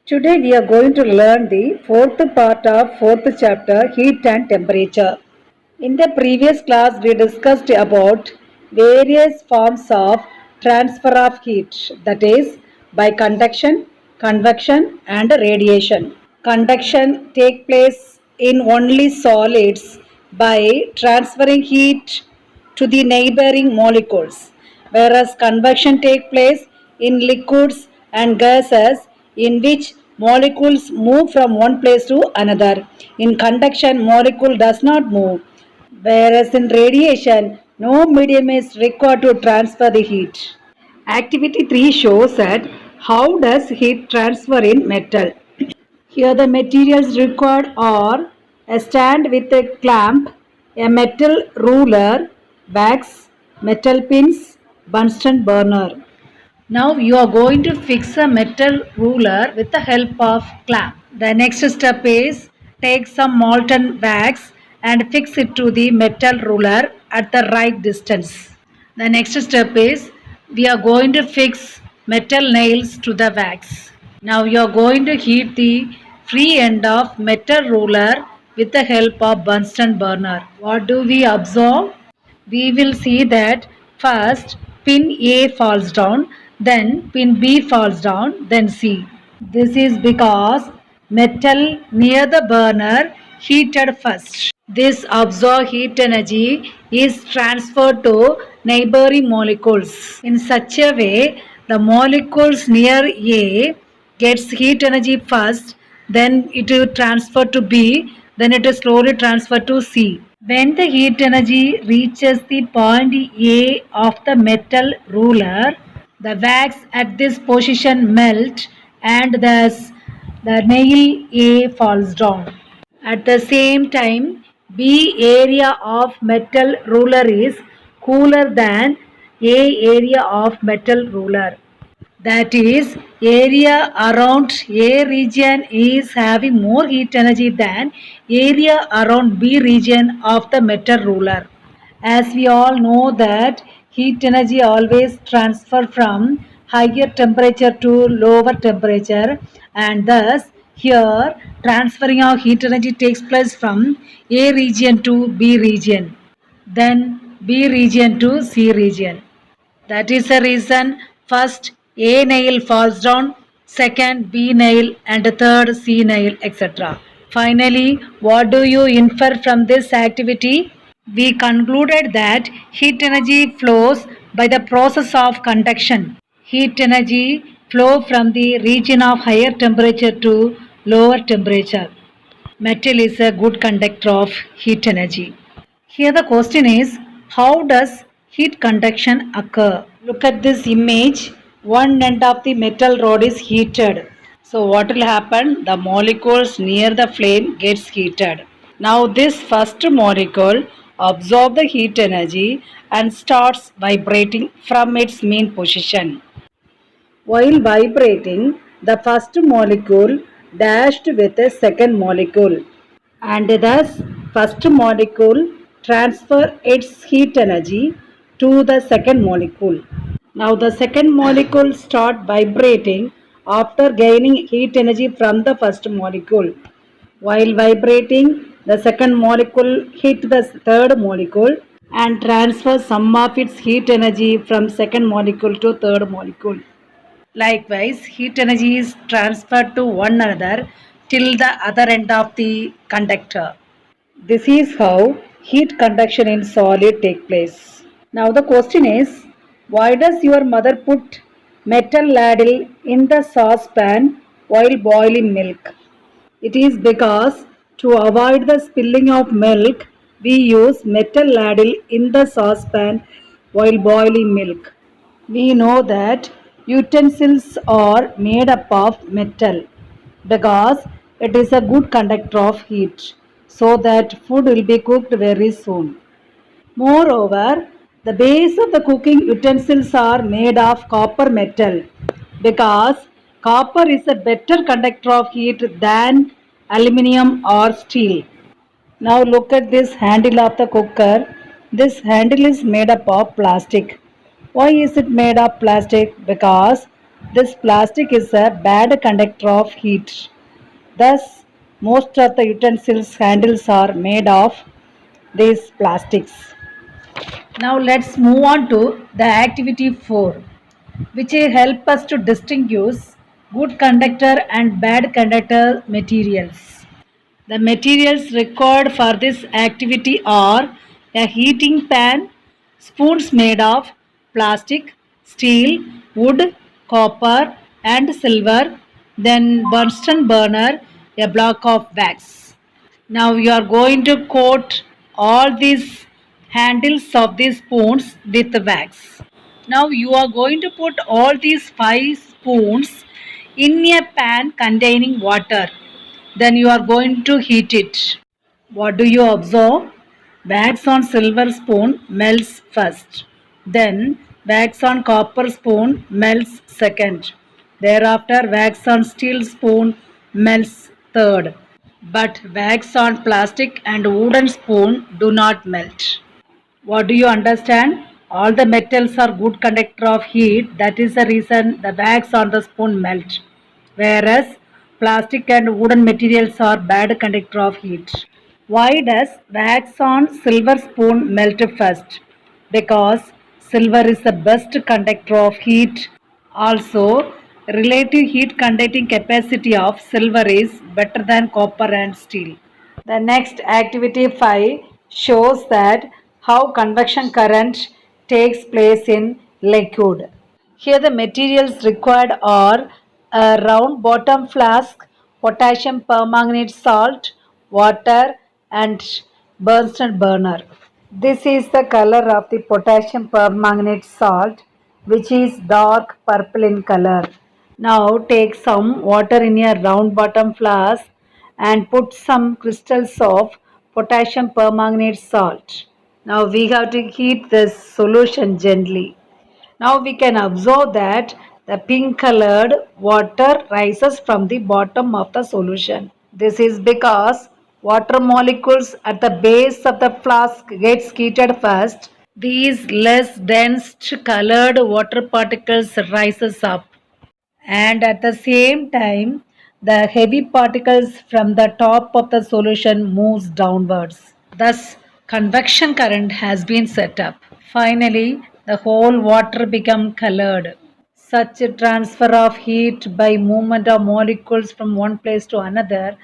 Today we are going to learn the fourth part of fourth chapter, heat and temperature. In the previous class we discussed about various forms of transfer of heat, that is by conduction, convection and radiation. Conduction take place in only solids by transferring heat to the neighboring molecules, whereas convection take place in liquids and gases in which molecules move from one place to another. In conduction, molecule does not move, whereas in radiation, no medium is required to transfer the heat. Activity 3 shows that how does heat transfer in metal. Here the materials required are a stand with a clamp, a metal ruler, wax, metal pins, Bunsen burner. Now you are going to fix a metal ruler with the help of clamp. The next step is take some molten wax and fix it to the metal ruler at the right distance. The next step is we are going to fix metal nails to the wax. Now you are going to heat the free end of metal ruler with the help of Bunsen burner. What do we observe? We will see that first pin A falls down, then pin B falls down, then C. This is because metal near the burner heated first. This absorbed heat energy is transferred to neighboring molecules. In such a way, the molecules near A gets heat energy first, then it will transfer to B, then it is slowly transferred to C. When the heat energy reaches the point A of the metal ruler, the wax at this position melt and thus the nail A falls down. At the same time, B area of metal ruler is cooler than A area of metal ruler. That is, area around A region is having more heat energy than area around B region of the metal ruler. As we all know that heat energy always transfer from higher temperature to lower temperature, and thus here transferring of heat energy takes place from A region to B region, then B region to C region. That is the reason first A nail falls down, second B nail, and third C nail, etc. Finally, what do you infer from this activity? We concluded that heat energy flows by the process of conduction. Heat energy flow from the region of higher temperature to lower temperature. Metal is a good conductor of heat energy. Here the question is, how does heat conduction occur? Look at this image. One end of the metal rod is heated. So what will happen? The molecules near the flame gets heated. Now this first molecule absorbs the heat energy and starts vibrating from its main position. While vibrating, the first molecule dashed with a second molecule, and thus first molecule transfer its heat energy to the second molecule. Now the second molecule start vibrating after gaining heat energy from the first molecule. While vibrating, the second molecule hit the third molecule and transfer some of its heat energy from second molecule to third molecule. Likewise, heat energy is transferred to one another till the other end of the conductor. This is how heat conduction in solid take place. Now the question is, why does your mother put metal ladle in the saucepan while boiling milk? It is because to avoid the spilling of milk, we use metal ladle in the saucepan while boiling milk. We know that utensils are made up of metal because it is a good conductor of heat, so that food will be cooked very soon. Moreover, the base of the cooking utensils are made of copper metal because copper is a better conductor of heat than aluminium or steel. Now look at this handle of the cooker. This handle is made up of plastic. Why is it made of plastic? Because This plastic is a bad conductor of heat. Thus, most of the utensils handles are made of these plastics. Now let's move on to the activity 4, which will help us to distinguish good conductor and bad conductor materials. The materials required for this activity are a heating pan, spoons made of plastic, steel, wood, copper, and silver, then Bunsen burner, a block of wax. Now you are going to coat all these handles of these spoons with wax. Now you are going to put all these 5 spoons in a pan containing water. Then you are going to heat it. What do you observe? Wax on silver spoon melts first. Then wax on copper spoon melts second. Thereafter wax on steel spoon melts third. But wax on plastic and wooden spoon do not melt. What do you understand? All the metals are good conductor of heat. That is the reason the wax on the spoon melt. Whereas plastic and wooden materials are bad conductor of heat. Why does wax on silver spoon melt first? Because silver is the best conductor of heat. Also, relative heat conducting capacity of silver is better than copper and steel. The next activity 5 shows that how convection current takes place in liquid. Here the materials required are a round bottom flask, potassium permanganate salt, water and Bunsen burner. This is the color of the potassium permanganate salt, which is dark purple in color. Now take some water in a round bottom flask and put some crystals of potassium permanganate salt. Now we have to heat this solution gently. Now we can observe that the pink colored water rises from the bottom of the solution. This is because water molecules at the base of the flask gets heated first. These less dense colored water particles rises up, and at the same time the heavy particles from the top of the solution moves downwards. Thus convection current has been set up. Finally, the whole water become colored. Such a transfer of heat by movement of molecules from one place to another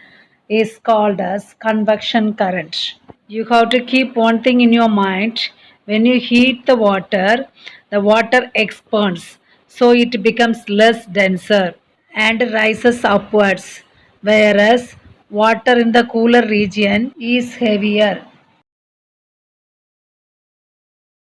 is called as convection current. You have to keep one thing in your mind. When you heat the water expands, so it becomes less denser and rises upwards, whereas water in the cooler region is heavier